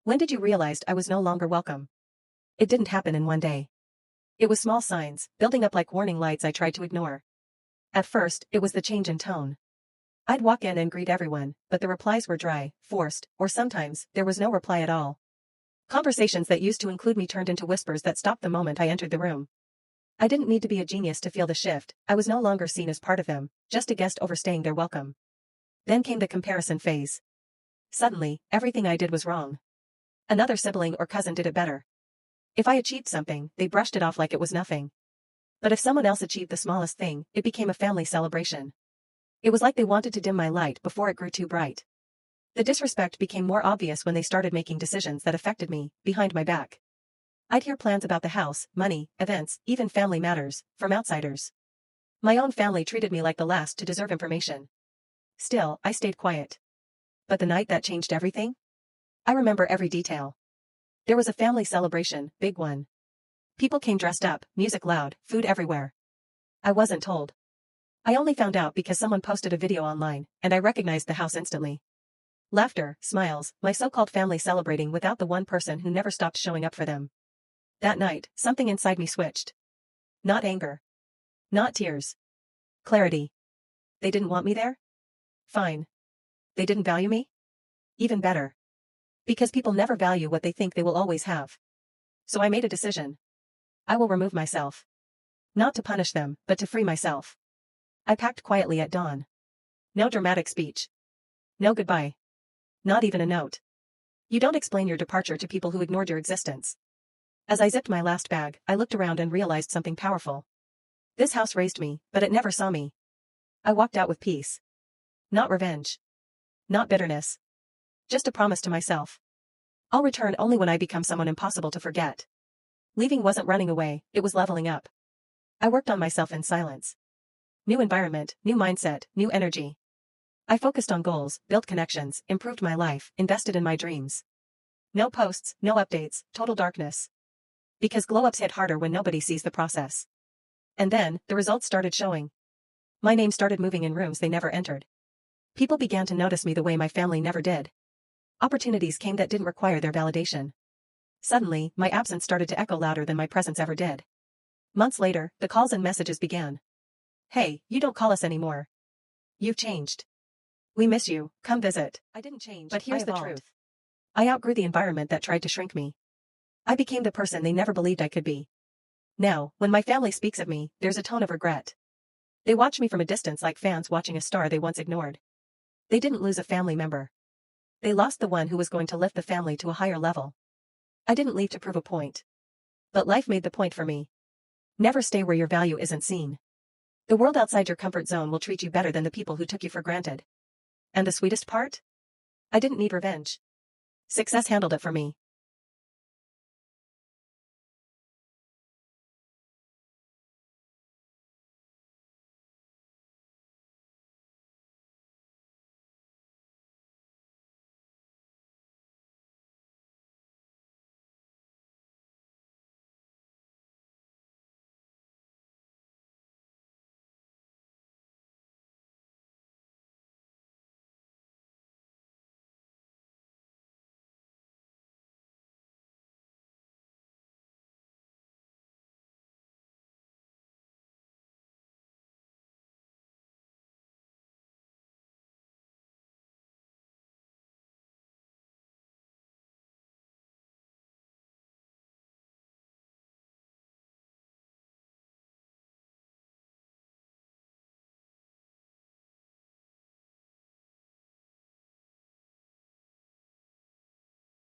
When did you realize I was no longer welcome? It didn't happen in one day. It was small signs, building up like warning lights I tried to ignore. At first, it was the change in tone. I'd walk in and greet everyone, but the replies were dry, forced, or sometimes, there was no reply at all. Conversations that used to include me turned into whispers that stopped the moment I entered the room. I didn't need to be a genius to feel the shift. I was no longer seen as part of them, just a guest overstaying their welcome. Then came the comparison phase. Suddenly, everything I did was wrong. Another sibling or cousin did it better. If I achieved something, they brushed it off like it was nothing. But if someone else achieved the smallest thing, it became a family celebration. It was like they wanted to dim my light before it grew too bright. The disrespect became more obvious when they started making decisions that affected me, behind my back. I'd hear plans about the house, money, events, even family matters, from outsiders. My own family treated me like the last to deserve information. Still, I stayed quiet. But the night that changed everything? I remember every detail. There was a family celebration, big one. People came dressed up, music loud, food everywhere. I wasn't told. I only found out because someone posted a video online, and I recognized the house instantly. Laughter, smiles, my so-called family celebrating without the one person who never stopped showing up for them. That night, something inside me switched. Not anger. Not tears. Clarity. They didn't want me there? Fine. They didn't value me? Even better. Because people never value what they think they will always have. So I made a decision. I will remove myself. Not to punish them, but to free myself. I packed quietly at dawn. No dramatic speech. No goodbye. Not even a note. You don't explain your departure to people who ignored your existence. As I zipped my last bag, I looked around and realized something powerful. This house raised me, but it never saw me. I walked out with peace. Not revenge. Not bitterness. Just a promise to myself. I'll return only when I become someone impossible to forget. Leaving wasn't running away, it was leveling up. I worked on myself in silence. New environment, new mindset, new energy. I focused on goals, built connections, improved my life, invested in my dreams. No posts, no updates, total darkness. Because glow-ups hit harder when nobody sees the process. And then, the results started showing. My name started moving in rooms they never entered. People began to notice me the way my family never did. Opportunities came that didn't require their validation. Suddenly, my absence started to echo louder than my presence ever did. Months later, the calls and messages began. Hey, you don't call us anymore. You've changed. We miss you, come visit. I didn't change, but here's the truth. I outgrew the environment that tried to shrink me. I became the person they never believed I could be. Now, when my family speaks of me, there's a tone of regret. They watch me from a distance like fans watching a star they once ignored. They didn't lose a family member. They lost the one who was going to lift the family to a higher level. I didn't leave to prove a point. But life made the point for me. Never stay where your value isn't seen. The world outside your comfort zone will treat you better than the people who took you for granted. And the sweetest part? I didn't need revenge. Success handled it for me.